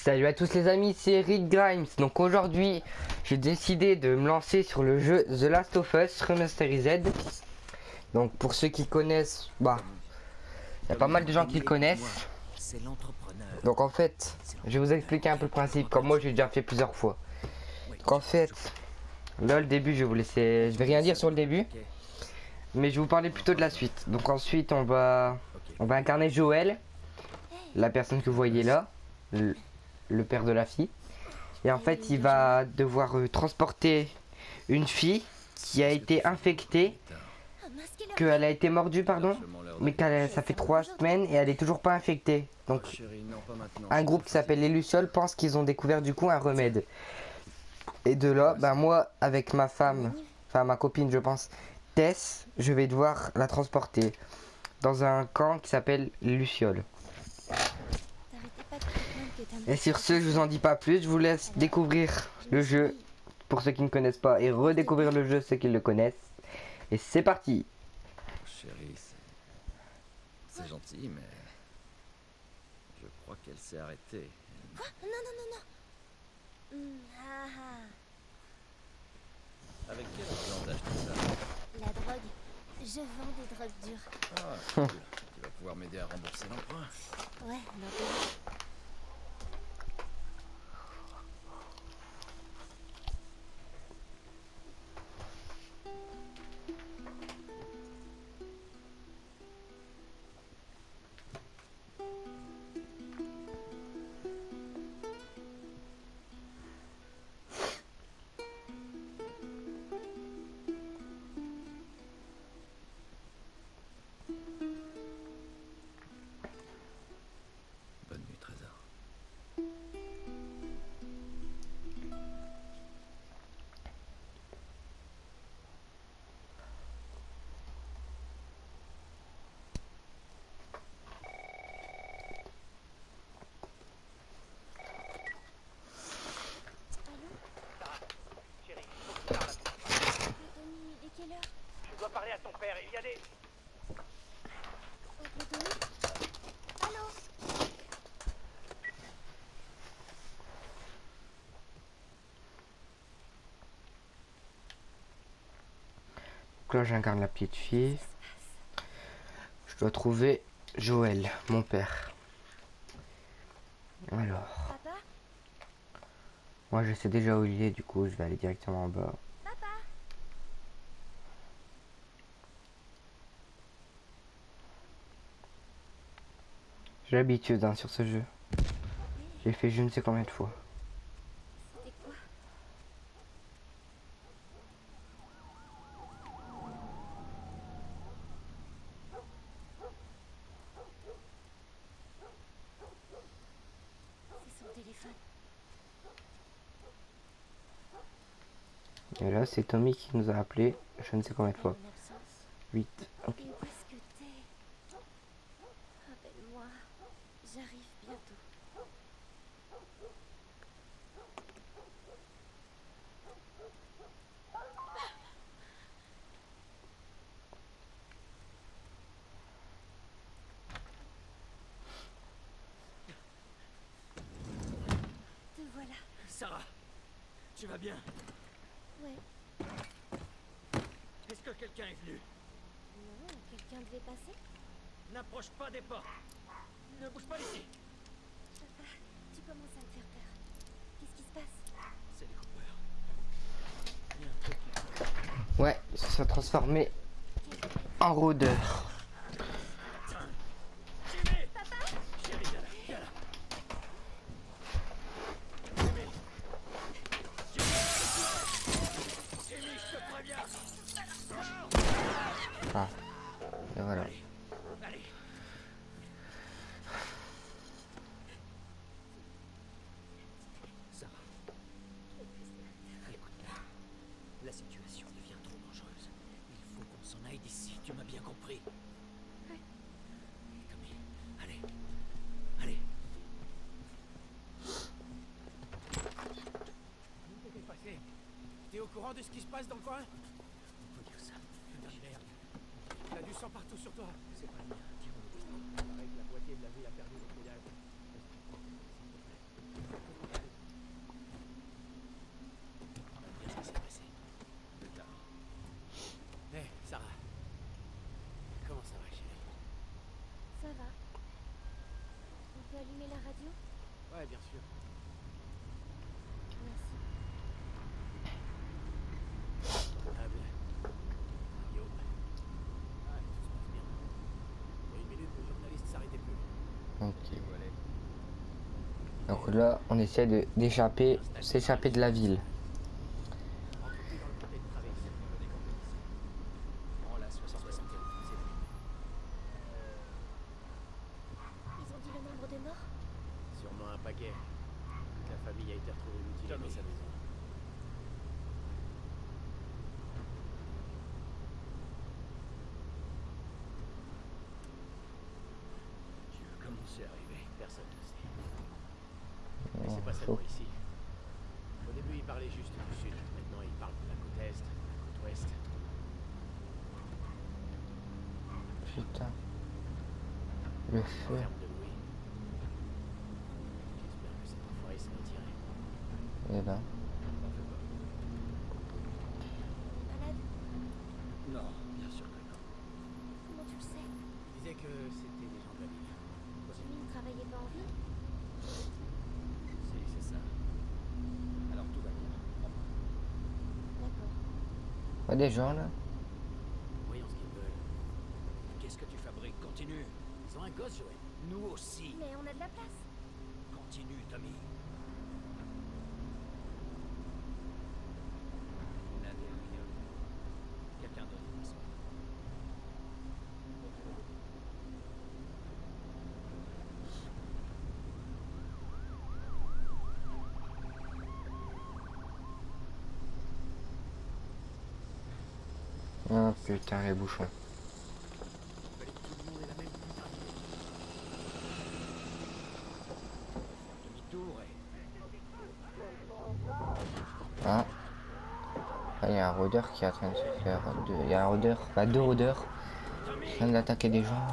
Salut à tous les amis, c'est Rick Grimes. Donc aujourd'hui, j'ai décidé de me lancer sur le jeu The Last of Us Remasterized. Donc pour ceux qui connaissent, il y a pas mal de gens qui le connaissent. Donc en fait, je vais vous expliquer un peu le principe, comme moi j'ai déjà fait plusieurs fois. Donc en fait, là le début, je vais vous laisser, je vais rien dire sur le début, mais je vais vous parler plutôt de la suite. Donc ensuite, on va incarner Joel, la personne que vous voyez là, le père de la fille. Et en fait, il va devoir transporter une fille qui a été infectée, qu'elle a été mordue, pardon, mais ça fait 3 semaines et elle est toujours pas infectée. Donc, un groupe qui s'appelle les Lucioles pense qu'ils ont découvert du coup un remède. Et de là, moi, avec ma femme, enfin ma copine, je pense, Tess, je vais devoir la transporter dans un camp qui s'appelle les Lucioles. Et sur ce, je vous en dis pas plus, je vous laisse découvrir le jeu pour ceux qui ne connaissent pas et redécouvrir le jeu ceux qui le connaissent. Et c'est parti. Chérie, c'est gentil, mais je crois qu'elle s'est arrêtée. Quoi? Non, non, non, non. Avec quel argent t'as acheté ça? La drogue. Je vends des drogues dures. Ah, cool. Tu vas pouvoir m'aider à rembourser l'emprunt. Ouais, non, Bonne nuit, Trésor. Tommy, il est quelle heure? Tu dois parler à ton père, il y a des... Oncle Tommy? Allô? Donc là, j'incarne la petite fille. Je dois trouver Joël, mon père. Alors, Papa? moi je sais déjà où il est, du coup je vais aller directement en bas. Papa? J'ai l'habitude sur ce jeu. J'ai fait je ne sais combien de fois. C'était quoi? C'est son téléphone. Et là, c'est Tommy qui nous a appelé je ne sais combien de fois. Une absence. 8. Ok. Et où est-ce que t'es? Rappelle-moi. J'arrive bientôt. Te voilà. Sarah, tu vas bien? Ouais. Est-ce que quelqu'un est venu? Non, quelqu'un devait passer? N'approche pas des portes. Ne bouge pas d'ici. Papa, tu commences à me faire peur. Qu'est-ce qui se passe? C'est des coupeurs. Il y a un truc là. Ouais, ça s'est transformé en rôdeur. Jimmy! Papa! Chérie, viens là, viens là. Jimmy! Jimmy! Jimmy, je te préviens! Ah, et voilà. Allez! Sarah. Écoute-moi. La situation devient trop dangereuse. Il faut qu'on s'en aille d'ici, tu m'as bien compris. Tommy, allez. Allez. Qu'est-ce qui s'est passé? T'es au courant de ce qui se passe dans le coin? On peut dire ça. Putain de merde. T'as du sang partout sur toi. C'est pas le mien. Tire-moi le pistolet. Pareil que la moitié de la ville a perdu l'embouteillage. Dire ce qui s'est passé. Plus tard. Hé, Sarah. Comment ça va, chérie? Ça va. On peut allumer la radio? Ouais, bien sûr. Merci. Table. Radio. Ah, tout se passe bien. Il y a une minute, le journaliste s'arrêtait plus. Ok. Et où aller? Donc là, on essaie de s'échapper de la ville. Rentre plus dans le comté de Travis. On va décamper ici. Prends la 71. C'est bon. Ils ont dit le nombre de morts? Sûrement un paquet. Toute la famille a été retrouvée mutilée dans sa maison. Tu veux comment c'est arrivé? Personne ne sait. Mais c'est pas Oh, seulement ici. Au début, il parlait juste du sud. Maintenant, il parle de la côte est, de la côte ouest. putain. Le En feu. termes de bruit. J'espère que cet enfoiré s'est retiré. Eh ben. T'en fais pas. Malade? Non, bien sûr que non. Comment tu le sais? Il disait que c'était des gens de la ville. Jimmy ne travaillait pas en ville? Si, c'est ça. Alors tout va bien. Crois-moi. D'accord. Pas des gens là. Voyons ce qu'ils veulent. Qu'est-ce que tu fabriques? Continue. Ils ont un gosse, Joël. Nous aussi. Mais on a de la place. Continue, Tommy. Vous n'avez rien vu. Quelqu'un d'autre passe. Oh putain, les bouchons. Il fallait que tout le monde ait la même putain d'idée. Demi-tour et... Ah. Ah, il y a un rôdeur qui est en train de se faire deux. Il y a un rôdeur, pas deux rôdeurs. Qui sont en train d'attaquer des gens.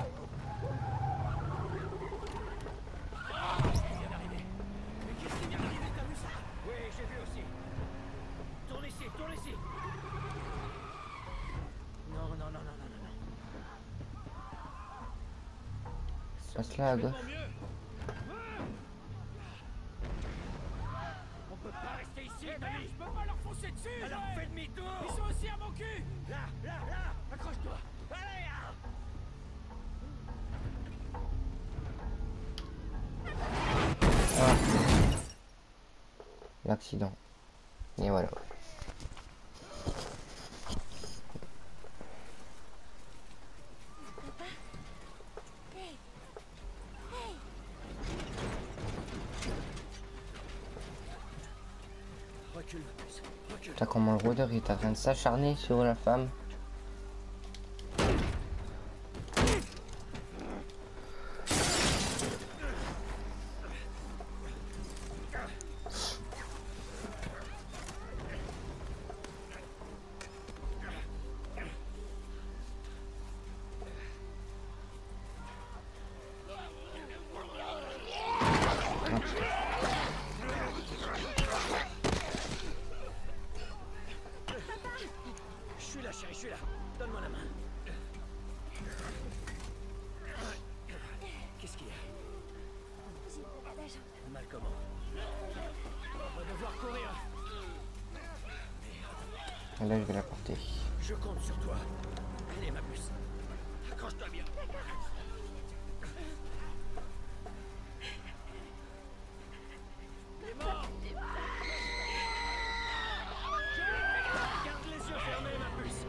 Oui, j'ai vu aussi. Tourne ici, tourne ici. Non, non, non, non, non, non, non. Passe là à gauche. On peut pas rester ici, Tommy. Je peux pas leur foncer dessus. Alors fais demi-tour. Ils sont aussi à mon cul. Là, là, là. Accroche-toi. Allez, ah. Ah. L'accident. Et voilà. Papa? Hey! Hey! Recule, Marcus. Recule. Putain, comment le rôdeur il est en train de s'acharner sur la femme. Je suis là, chérie, je suis là. Donne-moi la main. Qu'est-ce qu'il y a? J'ai mal à la jambe. Mal comment? On va devoir courir. Là, je vais la porter. Je compte sur toi. Allez, ma puce. Accroche-toi bien. Il est mort. Garde les yeux fermés, ma puce.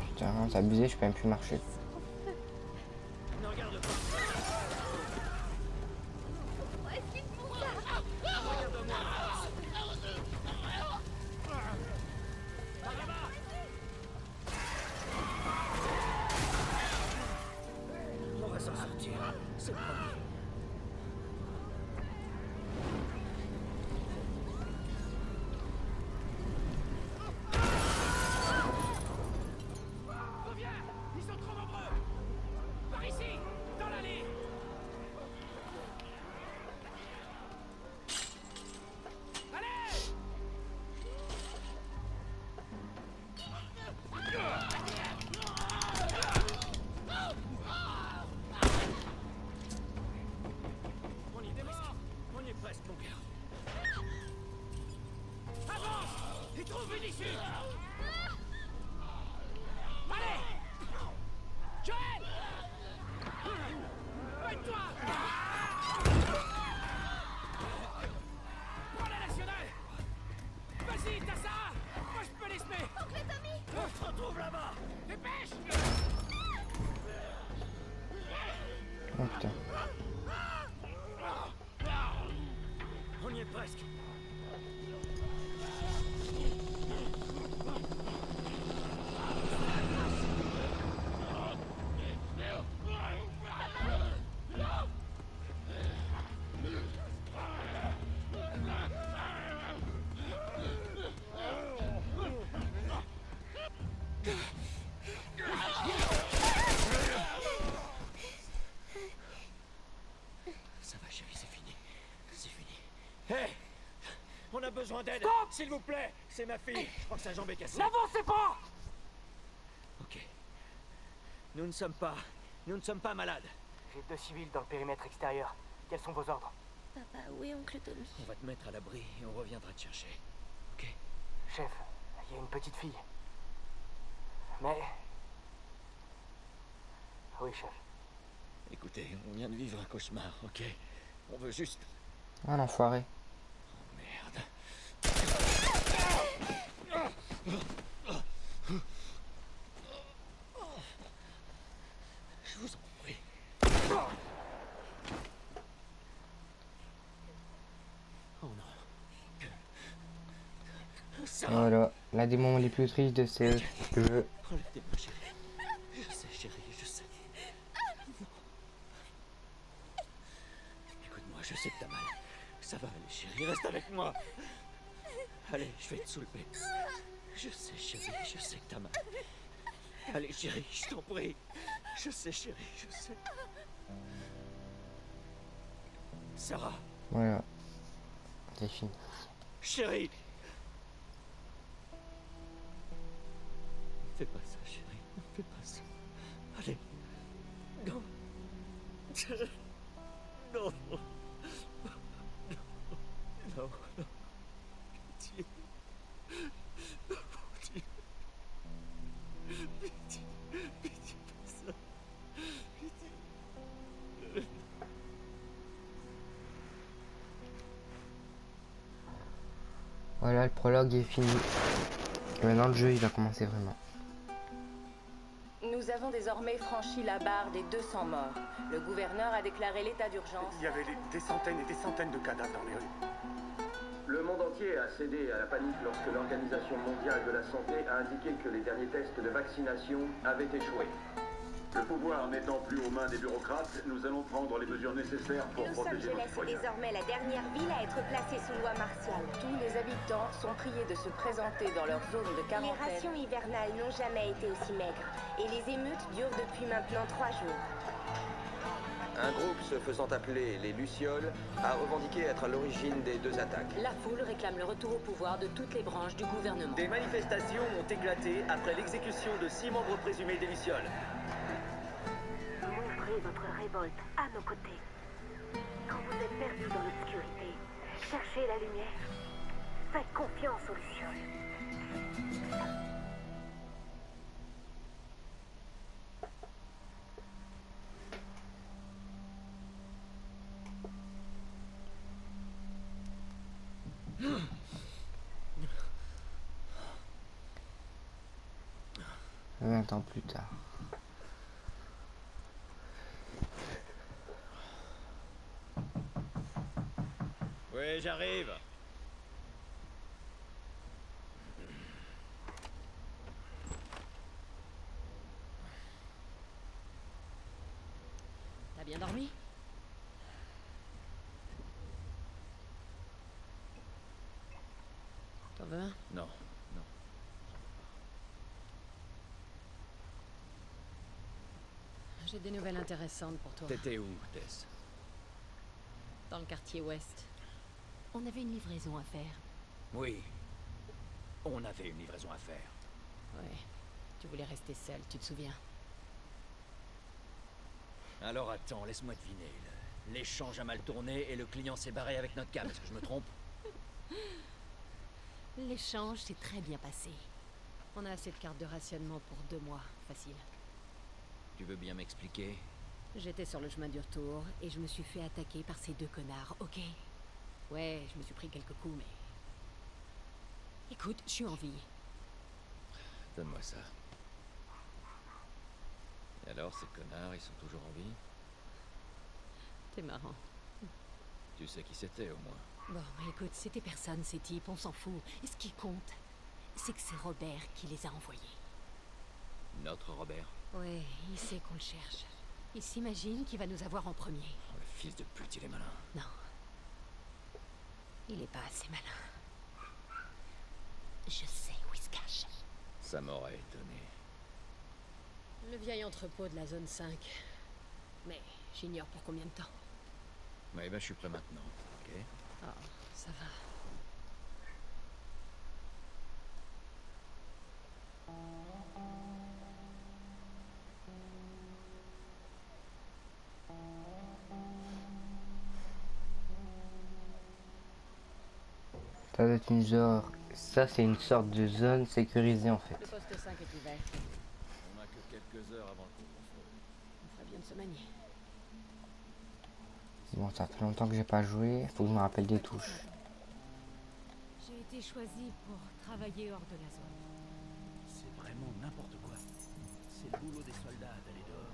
Putain, c'est abusé, je peux même plus marcher. Ne regarde pas. Pourquoi est-ce qu'ils font ça? Regarde-moi. On va s'en sortir. C'est promis. Soigne-toi! Prends la nationale! Vas-y, t'as ça! Moi je peux les semer! Oncle Tommy! On se retrouve là-bas. Dépêche! Oh putain. On y est presque. Ça va, chérie, c'est fini. C'est fini. Hé! On a besoin d'aide. S'il vous plaît! C'est ma fille. Je crois que sa jambe est cassée. N'avancez pas! Ok. Nous ne sommes pas malades. J'ai 2 civils dans le périmètre extérieur. Quels sont vos ordres? Papa, où est oncle Tommy? On va te mettre à l'abri et on reviendra te chercher. Ok? Chef, il y a une petite fille. Mais... Oui, chef. Écoutez, on vient de vivre un cauchemar, ok? On veut juste... Ah l'enfoiré. Merde. Je vous en prie. Oh non. Ça va. Voilà, l'un des moments les plus tristes de ce jeu. Relève-moi, chérie. Je sais, chérie, je sais. Non. Écoute-moi, je sais que t'as mal. Ça va aller, chérie, reste avec moi. Allez, je vais te soulever. Je sais, chérie, je sais que t'as mal. Allez, chérie, je t'en prie. Je sais, chérie, je sais. Sarah, Voilà, c'est fini. chérie. Ne fais pas ça, chérie. Ne fais pas ça. Allez. Non. Non. Non. Non. Pitié. Pitié. Pitié. Pitié, pas ça. Pitié. Voilà, le prologue est fini. Et maintenant le jeu il va commencer vraiment. Nous avons désormais franchi la barre des 200 morts. Le gouverneur a déclaré l'état d'urgence. Il y avait des centaines et des centaines de cadavres dans les rues. Le monde entier a cédé à la panique lorsque l'Organisation mondiale de la santé a indiqué que les derniers tests de vaccination avaient échoué. Le pouvoir n'étant plus aux mains des bureaucrates, nous allons prendre les mesures nécessaires pour Los protéger nos Angeles est citoyens. désormais la dernière ville à être placée sous loi martiale. Tous les habitants sont priés de se présenter dans leur zone de Les quarantaine. rations hivernales n'ont jamais été aussi maigres. Et les émeutes durent depuis maintenant 3 jours. Un groupe se faisant appeler les Lucioles a revendiqué être à l'origine des 2 attaques. La foule réclame le retour au pouvoir de toutes les branches du gouvernement. Des manifestations ont éclaté après l'exécution de 6 membres présumés des Lucioles. Montrez votre révolte à nos côtés. Quand vous êtes perdu dans l'obscurité, cherchez la lumière. Faites confiance aux Lucioles. Vingt ans plus tard. Oui, j'arrive. T'as bien dormi? T'en veux un? Non, non. J'ai des nouvelles intéressantes pour toi. T'étais où, Tess? Dans le quartier ouest. On avait une livraison à faire. Oui. On avait une livraison à faire. Ouais. Tu voulais rester seul, tu te souviens? Alors attends, laisse-moi deviner. L'échange a mal tourné et le client s'est barré avec notre cam. Est-ce que je me trompe? L'échange s'est très bien passé. On a assez de cartes de rationnement pour 2 mois, facile. Tu veux bien m'expliquer? J'étais sur le chemin du retour et je me suis fait attaquer par ces deux connards, ok? Ouais, je me suis pris quelques coups, mais... Écoute, je suis en vie. Donne-moi ça. Et alors, ces connards, ils sont toujours en vie? T'es marrant. Tu sais qui c'était, au moins. Bon, écoute, c'était personne, ces types, on s'en fout. Et ce qui compte, c'est que c'est Robert qui les a envoyés. Notre Robert? Ouais, il sait qu'on le cherche. Il s'imagine qu'il va nous avoir en premier. Oh, le fils de pute, il est malin. Non. Il est pas assez malin. Je sais où il se cache. Ça m'aurait étonné. Le vieil entrepôt de la zone 5. Mais j'ignore pour combien de temps. Ouais, ben je suis prêt maintenant, ok? Oh, ça va. Ça doit être une zone. Ça, c'est une sorte de zone sécurisée en fait. Le poste 5 est ouvert. On a que quelques heures avant le couvre-feu. On ferait bien de se manier. Bon, ça fait longtemps que j'ai pas joué. Faut que je me rappelle des touches. J'ai été choisi pour travailler hors de la zone. C'est vraiment n'importe quoi. C'est le boulot des soldats d'aller dehors.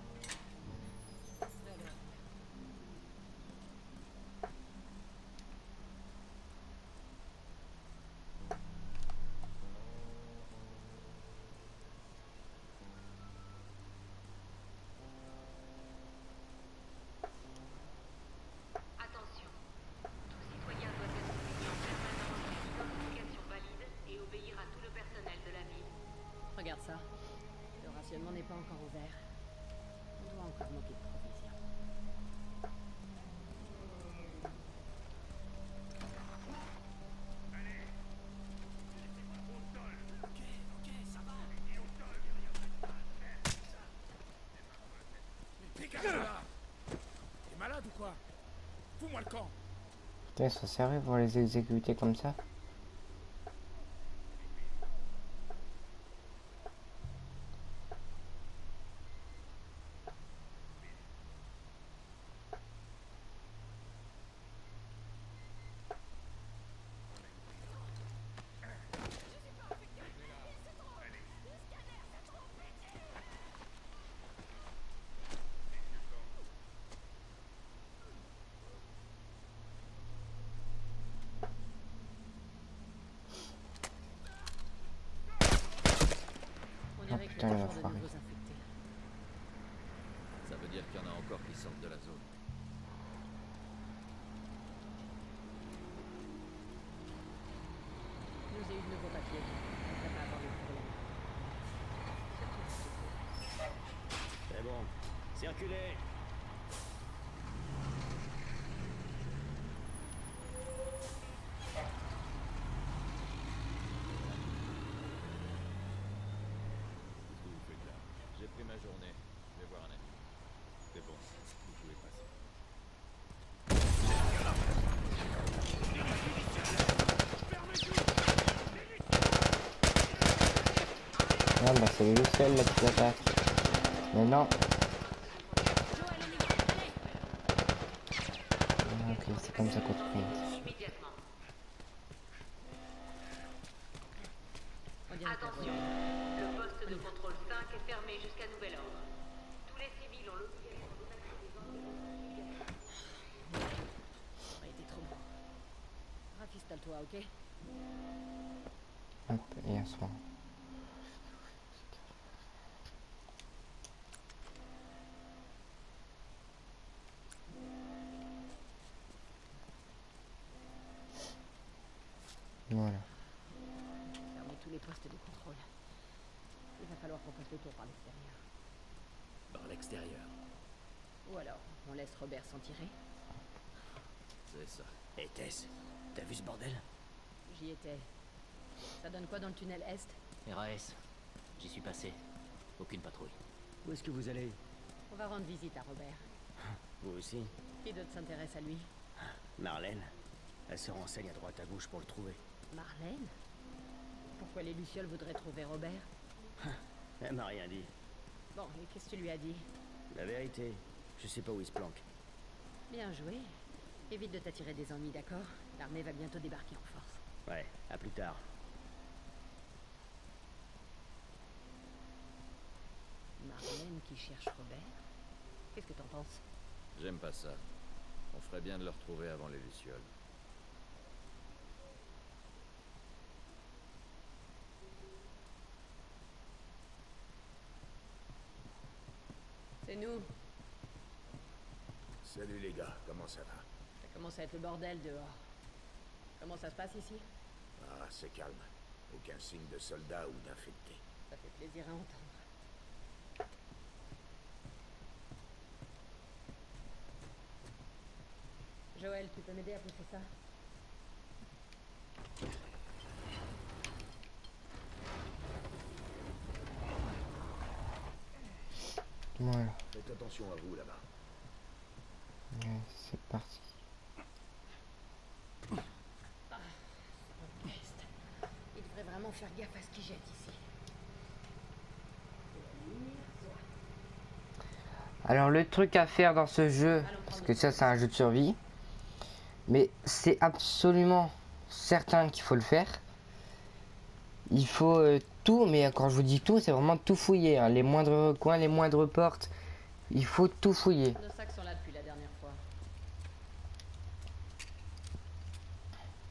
Attention, tout citoyen doit être munis en permanence d'une identification valide et obéir à tout le personnel de la ville. Regarde ça. Le rationnement n'est pas encore ouvert. On doit encore manquer de provisions. Ok, ça va. Dégage de là. T'es malade ou quoi? Fous-moi le camp. Putain, ça servait pour les exécuter comme ça. On dirait putain, qu'il y il a va toujours de foirer. nouveaux infectés. Ça veut dire qu'il y en a encore qui sortent de la zone. Nous ai eu de nouveaux papiers. On devrait pas avoir de problème. C'est bon. Circulez. Qu'est-ce que vous faites là? J'ai pris ma journée. Je vais voir un ami. C'est bon, vous pouvez passer. Ah bah c'est le seul là qui attaque. Mais non. Ah, ok, c'est comme ça qu'on se compte. Immédiatement. On dirait que la Attention, voie- le poste de contrôle 5 est fermé jusqu'à nouvel ordre. Tous les civils ont l'obligation de contacter des ordres. Ça aurait été trop bon. Rafistole-toi, ok? Hop, et un soin. Voilà. Fermez tous les postes de contrôle. Il va falloir qu'on fasse le tour par l'extérieur. Par l'extérieur. Ou alors, on laisse Robert s'en tirer. C'est ça. Et Tess, t'as vu ce bordel? J'y étais. Ça donne quoi dans le tunnel Est? RAS, j'y suis passé. Aucune patrouille. Où est-ce que vous allez? On va rendre visite à Robert. Vous aussi? Qui d'autre s'intéresse à lui? Marlène. Elle se renseigne à droite à gauche pour le trouver. Marlène? Pourquoi les Lucioles voudraient trouver Robert? Elle m'a rien dit. Bon, et qu'est-ce que tu lui as dit? La vérité, Je sais pas où il se planque. Bien joué. Évite de t'attirer des ennuis, d'accord? L'armée va bientôt débarquer en force. Ouais, à plus tard. Marlène qui cherche Robert? Qu'est-ce que t'en penses? J'aime pas ça. On ferait bien de le retrouver avant les Lucioles. C'est nous. Salut les gars, comment ça va? Ça commence à être le bordel dehors. Comment ça se passe ici? Ah, c'est calme. Aucun signe de soldats ou d'infectés. Ça fait plaisir à entendre. Joël, tu peux m'aider à pousser ça? Voilà. Faites attention à vous là-bas. Ouais, c'est parti. Ah, peste. Il devrait vraiment faire gaffe à ce qu'il jette ici. Alors le truc à faire dans ce jeu, parce que ça c'est un jeu de survie, mais c'est absolument certain qu'il faut le faire. Il faut tout, mais quand je vous dis tout, c'est vraiment tout fouiller, hein. Les moindres coins, les moindres portes, il faut tout fouiller. Nos sacs sont là depuis la dernière fois.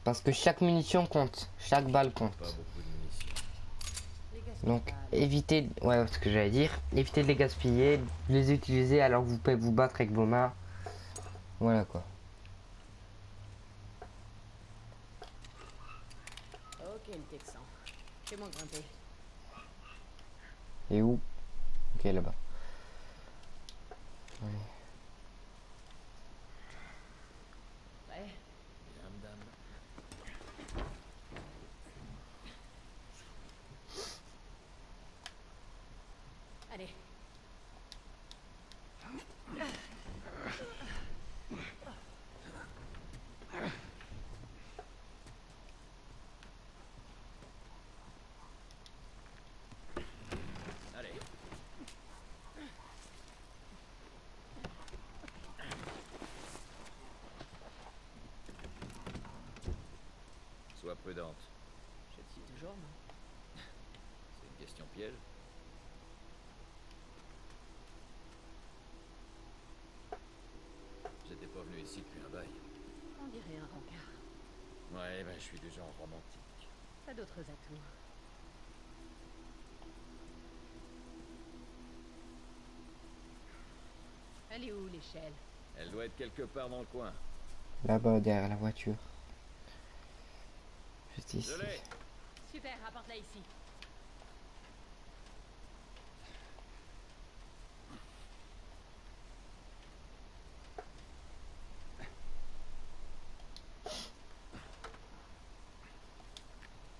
Parce que chaque munition compte, chaque balle compte. Pas beaucoup de munitions. Donc évitez, ouais, ce que j'allais dire, évitez de les gaspiller, de les utiliser alors que vous pouvez vous battre avec vos mains. Voilà quoi. Ok, le Texan. Fais-moi grimper. Et où? Ok, là-bas. Ouais. Ouais. Allez. Allez. Sois prudente. Je te suis toujours, moi. C'est une question piège. J'étais pas venu ici depuis un bail. On dirait un rencard. Ouais, ben je suis du genre romantique. T'as d'autres atouts. Elle est où, l'échelle? Elle doit être quelque part dans le coin. Là-bas, derrière la voiture. Juste ici. Je l'ai. Super, apporte-la ici.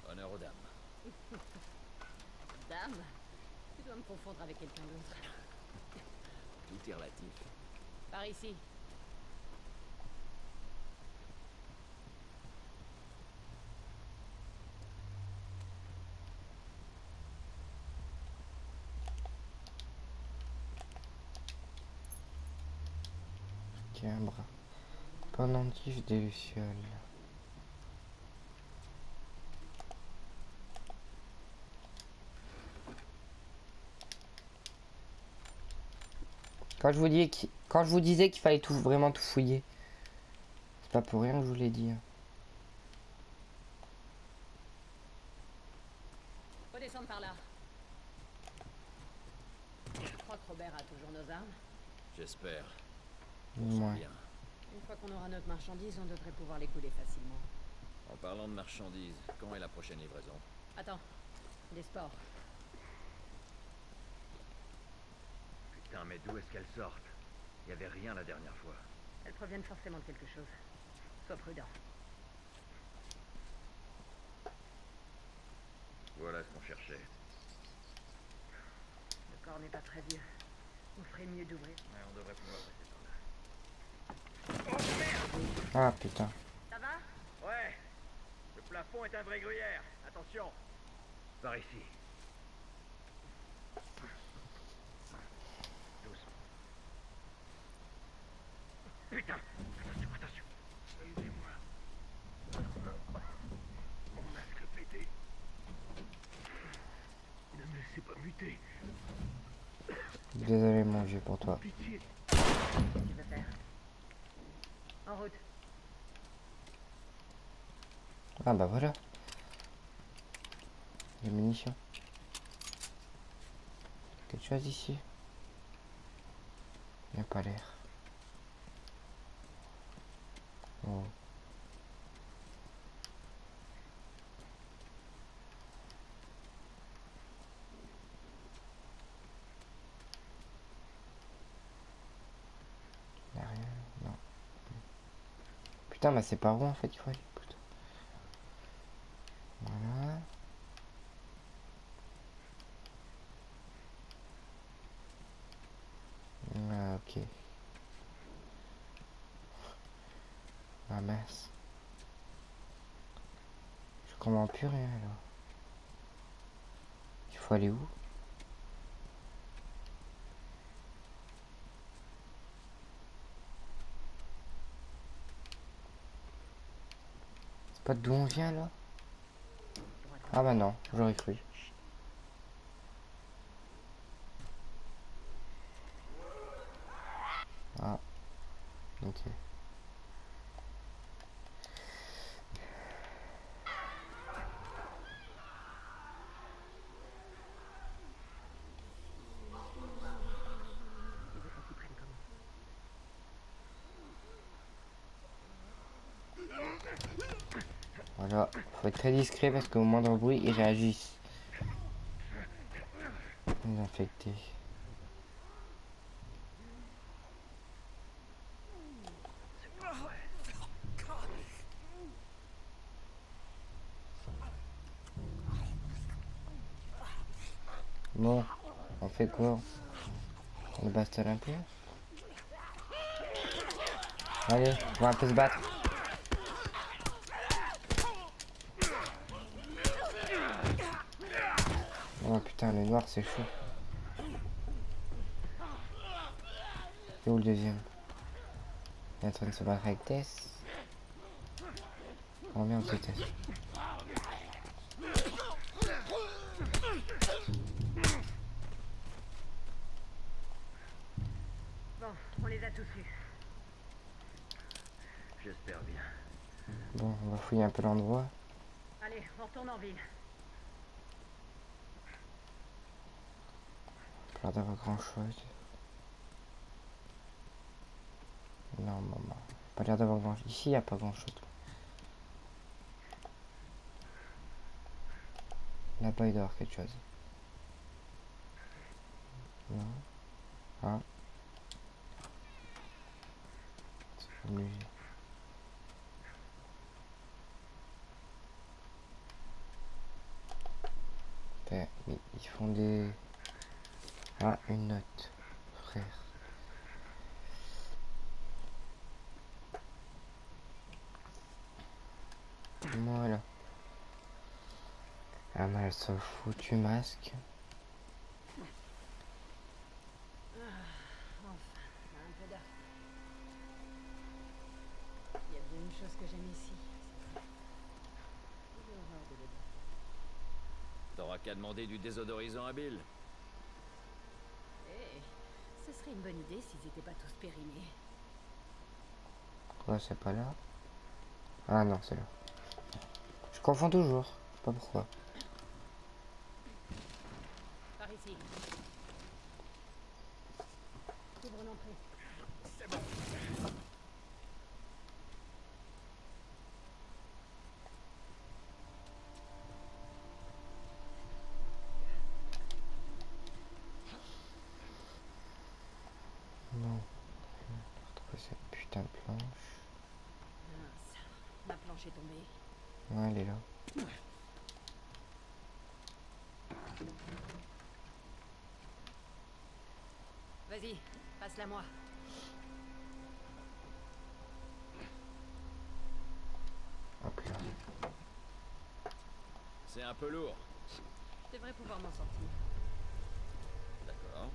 Honneur aux dames. Dame, tu dois me confondre avec quelqu'un d'autre. Tout est relatif. Par ici. Tiens, bras. Pendentif des lucioles. Quand je vous disais qu'il fallait tout, vraiment tout fouiller, c'est pas pour rien que je vous l'ai dit. Hein. Faut descendre par là. Je crois que Robert a toujours nos armes. J'espère. Ouais. Bien. Une fois qu'on aura notre marchandise, on devrait pouvoir les couler facilement. En parlant de marchandises, quand est la prochaine livraison? Attends, des sports. Putain, mais d'où est-ce qu'elles sortent? Il y avait rien la dernière fois. Elles proviennent forcément de quelque chose. Sois prudent. Voilà ce qu'on cherchait. Le corps n'est pas très vieux. On ferait mieux d'ouvrir. Ouais, on devrait pouvoir passer par là. Ah putain. Ça va? Ouais. Le plafond est un vrai gruyère. Attention. Par ici. Doucement. putain! Attention, attention! Aidez-moi. Mon masque pété. Ne me laissez pas muter. Désolé mon vieux pour toi. Pitié. Tu veux faire? En route. Ah bah voilà. Les munitions. Quelque chose ici? Il n'y a pas l'air. Oh. Il n'y a rien, non. Putain, mais c'est par où en fait il faut aller? Putain. Voilà. Ah, ok. Ah mince. Je comprends plus rien alors. Il faut aller où? C'est pas d'où on vient là? Ah bah non, j'aurais cru. Ah. Ok. Voilà, faut être très discret parce qu'au moindre bruit, ils réagissent. Les infectés. Bon, on fait quoi? On bastonne un peu? Allez, on va un peu se battre. Oh putain, le noir c'est chaud. C'est où le deuxième? Il est en train de se battre avec Tess. Oh merde, c'est Tess. Bon, on les a tous eus. J'espère bien. Bon, on va fouiller un peu l'endroit. Allez, on retourne en ville. Pas l'air d'avoir grand chose. Non, maman. Pas l'air d'avoir grand chose. Ici, il n'y a pas grand chose. Là-bas, il doit y avoir quelque chose. Non. Ah. C'est pas musée. Mais ils font des... Ah, une note. Frère. Voilà. Ah mal, ce foutu masque. Enfin, un peu d'air. Il y a bien une chose que j'aime ici. L'horreur de l'odeur. T'auras qu'à demander du désodorisant à Bill. Eh, ce serait une bonne idée s'ils étaient pas tous périmés. Quoi, c'est pas là? Ah non, c'est là. Je confonds toujours. Je sais pas pourquoi. Par ici. Ouvre l'entrée. C'est bon. Non. Je vais retrouver cette putain de planche. Mince, ma planche est tombée. Ouais, elle est là. Vas-y, passe-la moi. Hop là. C'est un peu lourd. Je devrais pouvoir m'en sortir. D'accord.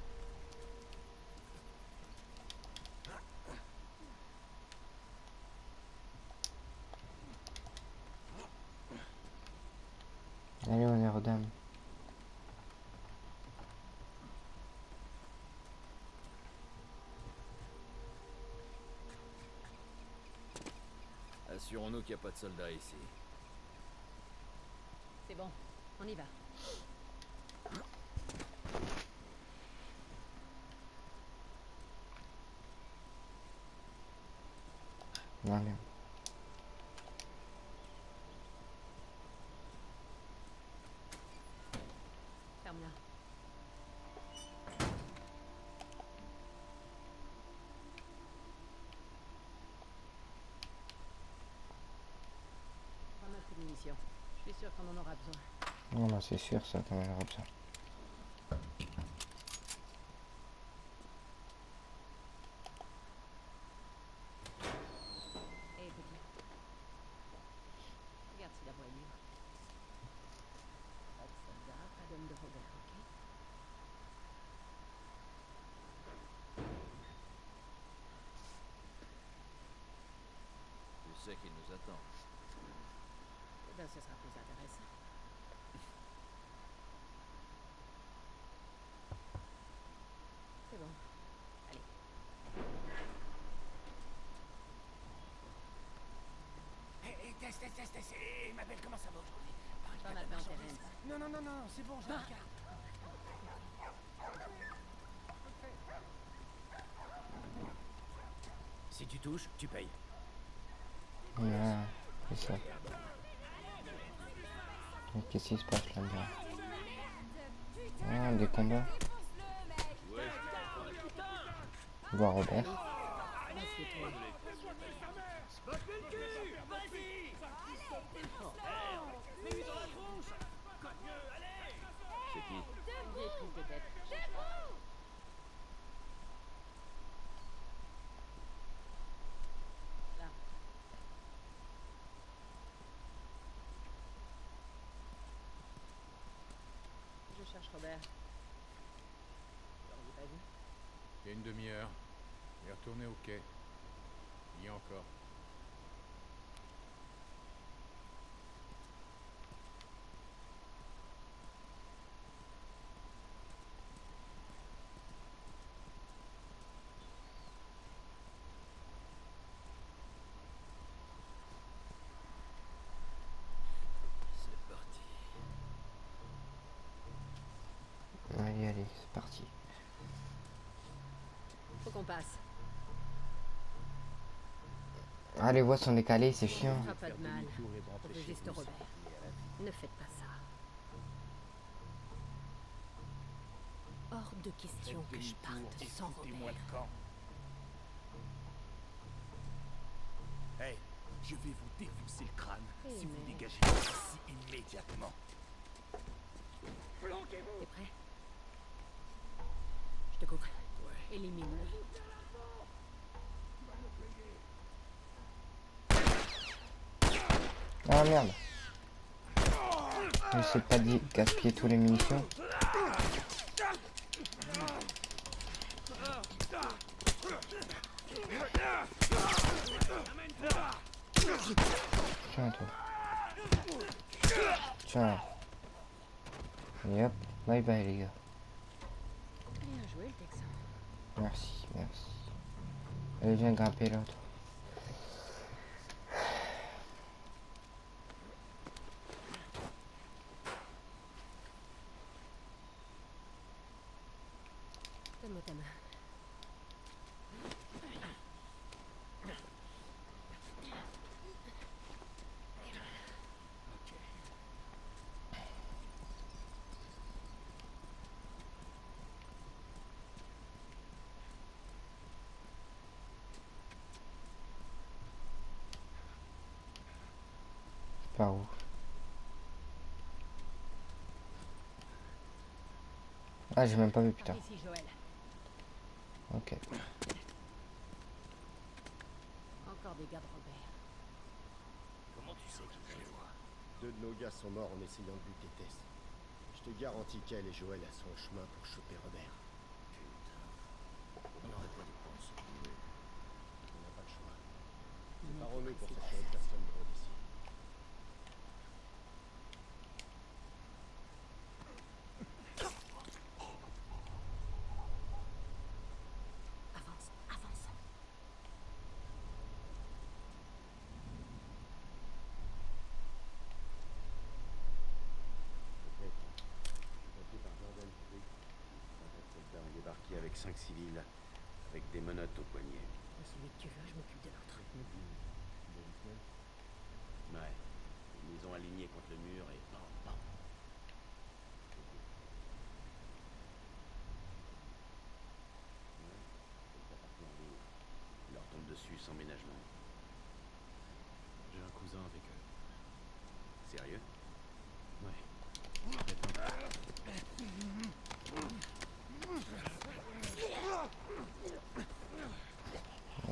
Assurons-nous qu'il n'y a pas de soldats ici. C'est bon, on y va. Vale. Ferme-la. Ramasse tes munitions. Je suis sûr qu'on en aura besoin. Non, bah c'est sûr, ça, quand même, ça. Hé, petit. Regarde si la voie est libre. Pas de soldat, pas d'homme de Robert, ok? Tu sais qu'il nous attend. Eh ben, ce sera plus intéressant. C'est bon. Allez. Hé, test. Et ma belle, comment ça va aujourd'hui? Pas mal d'intérêt. Non, c'est bon, je la regarde. Si tu touches, tu payes. Ouais, c'est ça. Donc, qu'est-ce qui se passe là-dedans? Ah, des combats. Voir Robert. C'est qui? Vieille prise de tête. Là. Je cherche Robert. On l'a pas vu? Il y a une demi-heure. Il est retourné au quai. Il y a encore. C'est parti. Allez, c'est parti. Faut qu'on passe. Ah, les voix sont décalées, c'est chiant. Ça fera pas de mal. On veut juste Robert. Ne faites pas ça. Hors de question que je parte sans Robert. Hey, je vais vous défoncer le crâne si vous mais- dégagez d'ici immédiatement. T'es prêt? Je te couvre. Élimine-le. Ah merde. Je sais pas dit gaspiller tous les munitions. Tiens toi. Tiens. Et hop, bye bye les gars. Bien joué le Texan. Merci. Allez, viens grimper là toi. Donne-moi ta main. Par où? Ah, j'ai même pas vu, putain. Ici, Joël. Ok. Encore des gars de Robert. Comment tu sais qu'il les voit? Deux de nos gars sont morts en essayant de buter Tess. Je te garantis qu'elle et Joël sont au chemin pour choper Robert. On aurait pas dû prendre ce boulot. On n'a pas le choix. Séparons-nous pour s'assurer que personne ne rôde ici. Avance. avec 5 civils, avec des menottes au poignet. Celui que tu veux, je m'occupe de l'autre. Ouais. Ils nous ont alignés contre le mur et bam, bam. Ouais, ça partit en ligne. Ils leur tombent dessus sans ménagement. J'ai un cousin avec eux. Sérieux? Ouais.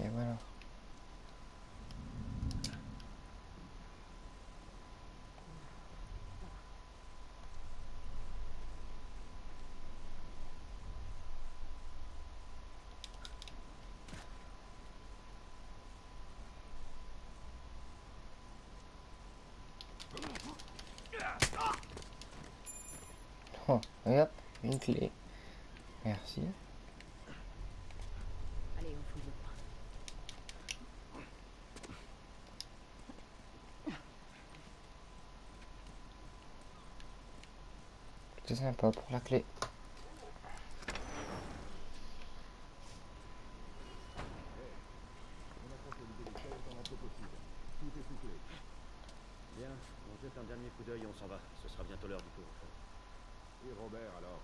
Et voilà. Oh, et hop, une clé. Merci. Allez, on fouille le coin. C'est sympa pour la clé. Bien, on jette un dernier coup d'œil et on s'en va. Ce sera bientôt l'heure du couvre-feu. Et Robert alors?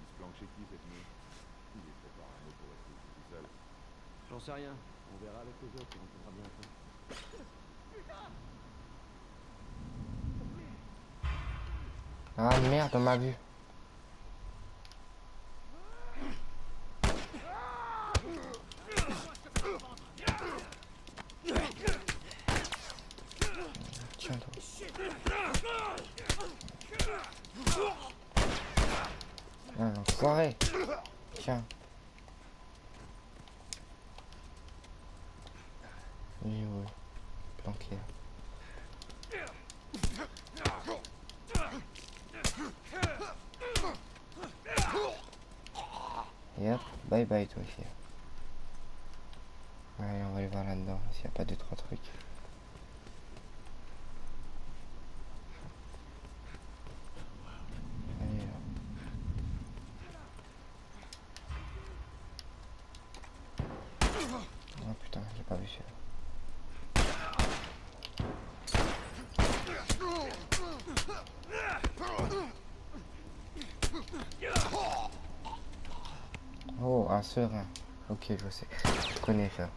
Il se planque chez qui cette nuit? Il est trop parano pour rester ici tout seul. J'en sais rien. On verra avec les autres, on comprendra bien après. Ah merde, on m'a vu. Tiens toi. Ah l'enfoiré. Tiens. Oui, oui. Planqué là. Et hop, bye bye toi aussi. Allez, on va aller voir là-dedans, s'il n'y a pas 2-3 trucs. Allez là. Oh putain, j'ai pas vu celui-là. Oh, un serein. Ok, je sais. Je connais ça.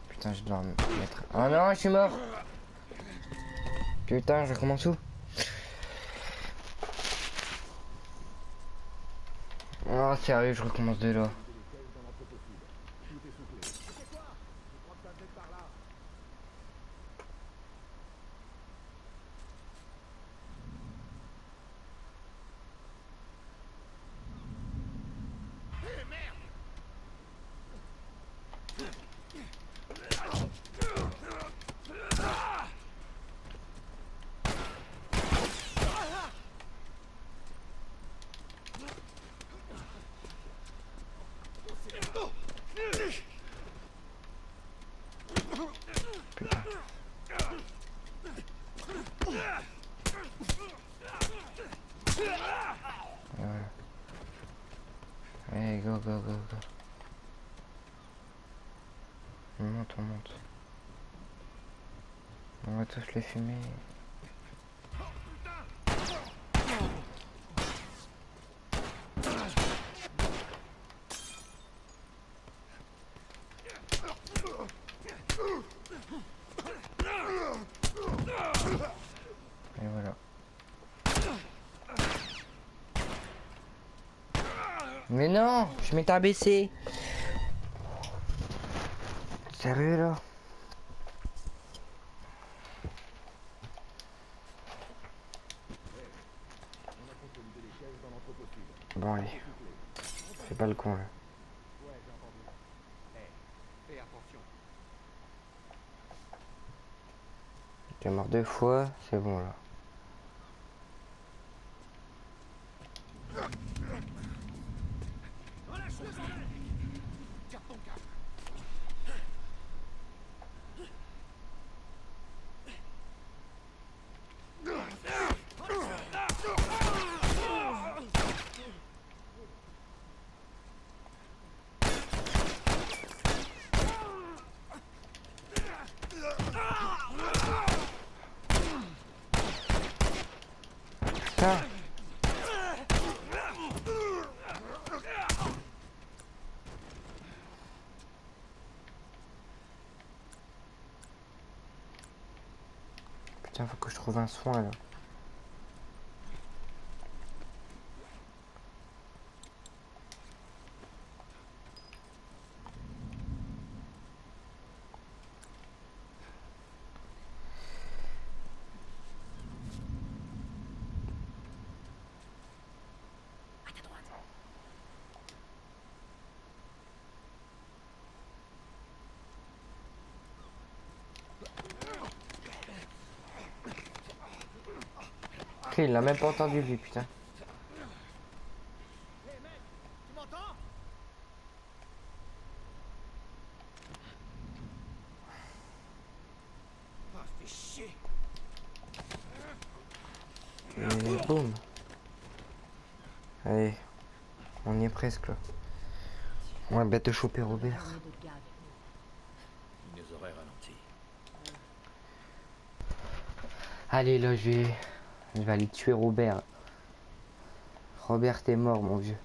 Putain, je dois me mettre... Oh non, je suis mort. Putain, je recommence où? Oh, sérieux, je recommence de là. Allez, go, go, go, go. On monte, on monte. On va tous les fumer. Et voilà. Mais non, je m'étais abaissé. Sérieux là? Bon allez, fais pas le con là. T'es mort 2 fois, c'est bon là. Putain, faut que je trouve un soin là. Il l'a même pas entendu lui, putain. Hey mec, tu m'entends? Ah, fais chier. Et boum. Allez, on y est presque là. On va te choper Robert. Il nous aurait ralenti. Allez là, je vais aller tuer Robert. Robert, t'es mort, mon vieux.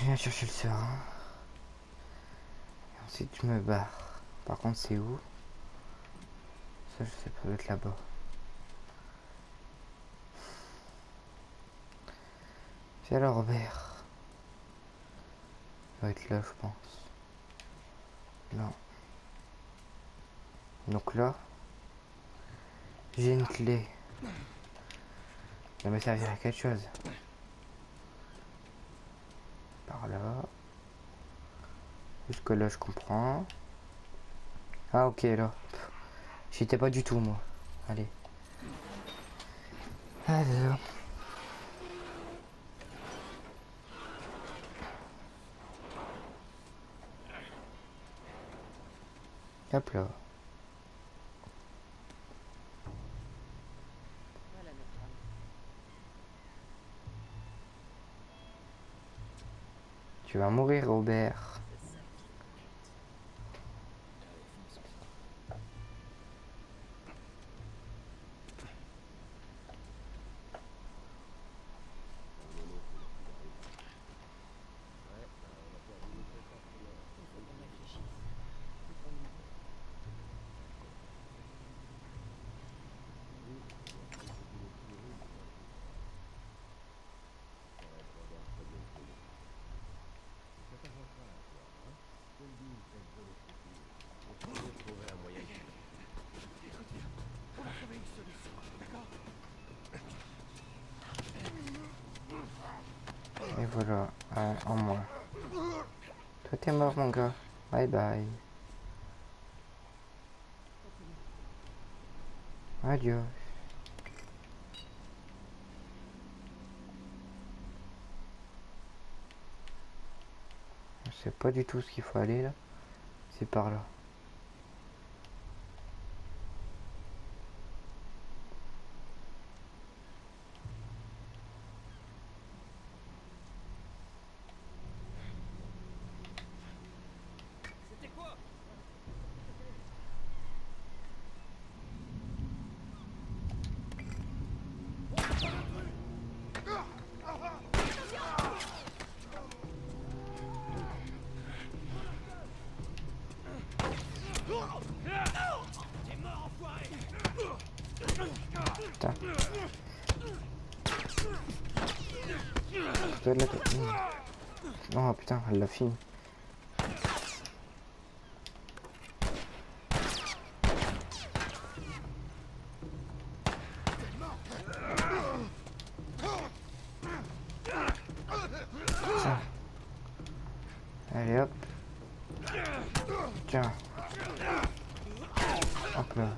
Je viens chercher le serin. Et ensuite, je me barre. Par contre, c'est où? Ça, je sais pas, ça doit être là-bas. Viens là, Robert. Ça va être là, je pense. Non. Donc là, j'ai une clé. Ça va me servir à quelque chose. Par là. Jusque là, je comprends. Ah, ok, là. J'étais pas du tout, moi. Allez. Alors. Hop là. Tu vas mourir, Robert. Et voilà, en moins. Toi t'es mort, mon gars. Bye bye. Adieu. Je sais pas du tout ce qu'il faut aller là. C'est par là. C'était quoi? T'es mort, enfoiré! Putain. Oh putain, elle l'a fini. Ça. Allez hop. Tiens. Hop là.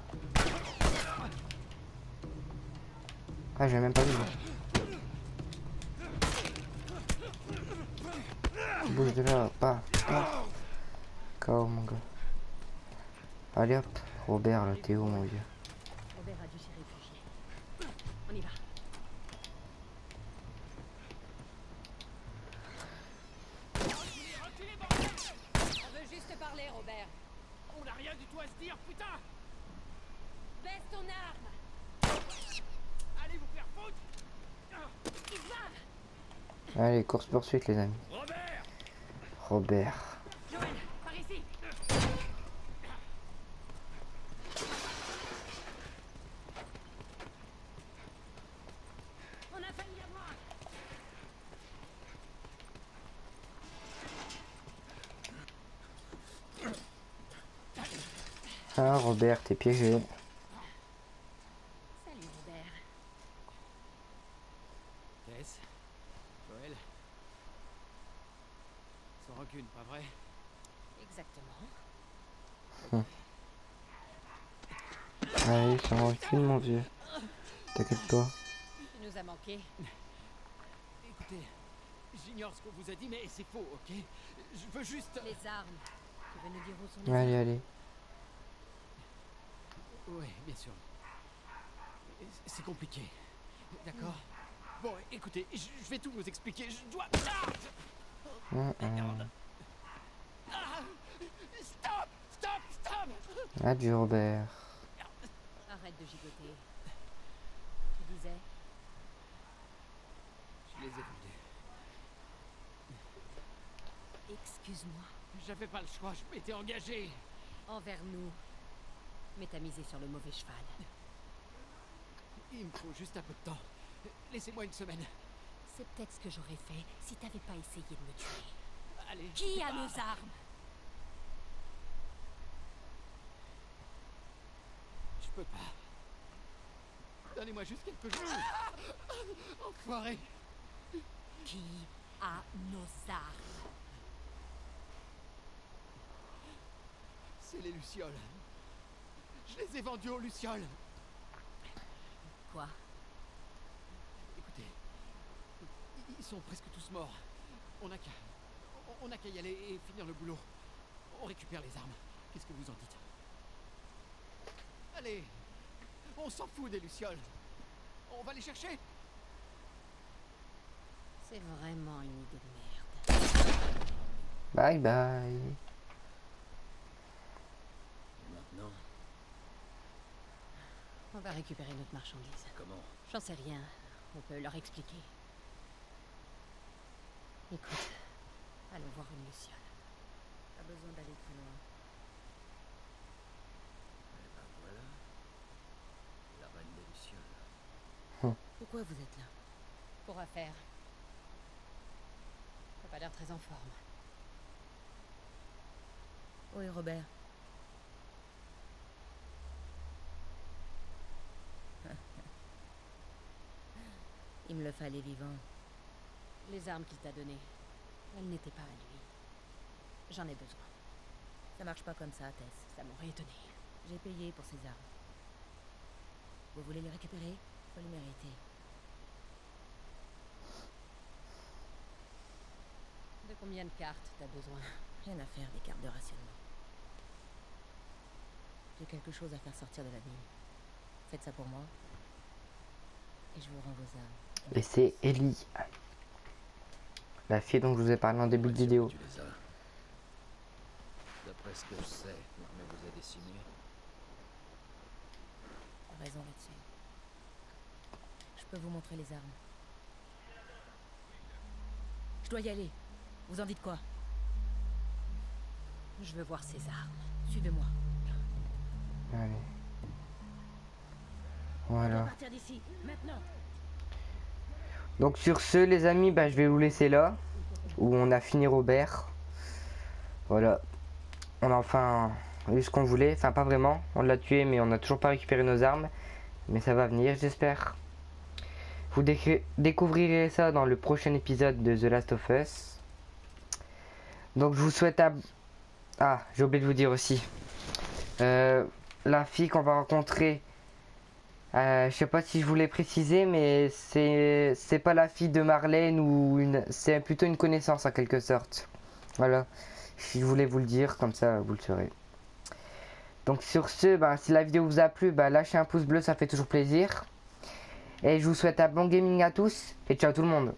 Ah, j'ai même pas vu. Bouge de là, pas. KO, mon gars. Allez hop, Robert, là, t'es où, mon vieux? Robert a dû s'y réfugier. On y va. On veut juste parler, Robert. On n'a rien du tout à se dire, putain! Baisse ton arme. Allez vous faire foutre! Allez, course-poursuite, les amis. Robert. Joël, par ici. Ah, Robert, t'es piégé. Salut, Robert. Tess, Joël. Sans rancune, pas vrai? Exactement. Allez, sans rancune, mon vieux. T'inquiète pas. Tu nous as manqué. Écoutez, j'ignore ce qu'on vous a dit, mais c'est faux, ok? Je veux juste... Les armes. Tu veux nous dire où sont les Allez, armes? allez. Oui, bien sûr. C'est compliqué. D'accord? Bon, écoutez, je vais tout vous expliquer. Je dois... Merde. Stop! Stop! Stop! Adieu, Robert. Arrête de gigoter. Tu disais? Je les ai vus. Excuse-moi. J'avais pas le choix, je m'étais engagé. Envers nous. Mais t'as misé sur le mauvais cheval. Il me faut juste un peu de temps. Laissez-moi une semaine. C'est peut-être ce que j'aurais fait si t'avais pas essayé de me tuer. Allez. Qui a nos armes? Je peux pas. Donnez-moi juste quelques jours. Enfoiré. Qui a nos armes? C'est les Lucioles. Je les ai vendus aux Lucioles. Quoi? Écoutez, ils sont presque tous morts. On n'a qu'à y aller et finir le boulot. On récupère les armes. Qu'est-ce que vous en dites? Allez, on s'en fout des Lucioles. On va les chercher. C'est vraiment une idée de merde. Bye bye. Et maintenant, On va récupérer notre marchandise. comment? J'en sais rien. On peut leur expliquer. Écoute, allons voir une Luciole. Pas besoin d'aller plus loin. Eh ben voilà. La reine des Lucioles. Pourquoi vous êtes là? Pour affaire. T'as pas l'air très en forme. Où est Robert? Il me le fallait vivant. Les armes qu'il t'a données, elles n'étaient pas à lui. J'en ai besoin. Ça marche pas comme ça, Tess. Ça m'aurait étonné. J'ai payé pour ces armes. Vous voulez les récupérer? Faut les mériter. De combien de cartes t'as besoin? Rien à faire des cartes de rationnement. J'ai quelque chose à faire sortir de la ville. Faites ça pour moi. Et je vous rends vos armes. Et c'est Ellie. La fille dont je vous ai parlé en début de vidéo. D'après ce que je sais, l'armée vous a décimé. T'as raison là-dessus. Je peux vous montrer les armes. Je dois y aller. Vous en dites quoi? Je veux voir ces armes. Suivez-moi. Allez. On Voilà. doit partir d'ici, maintenant. Donc sur ce les amis, bah, je vais vous laisser là. Où on a fini Robert. Voilà. On a enfin eu ce qu'on voulait. Enfin pas vraiment. On l'a tué mais on n'a toujours pas récupéré nos armes. Mais ça va venir j'espère. Vous découvrirez ça dans le prochain épisode de The Last of Us. Donc je vous souhaite à... Ah, j'ai oublié de vous dire aussi. La fille qu'on va rencontrer... je sais pas si je voulais préciser, mais c'est pas la fille de Marlène ou une... C'est plutôt une connaissance en quelque sorte. Voilà. Je voulais vous le dire, comme ça vous le saurez. Donc sur ce, bah, si la vidéo vous a plu, bah, lâchez un pouce bleu, ça fait toujours plaisir. Et je vous souhaite un bon gaming à tous, et ciao tout le monde.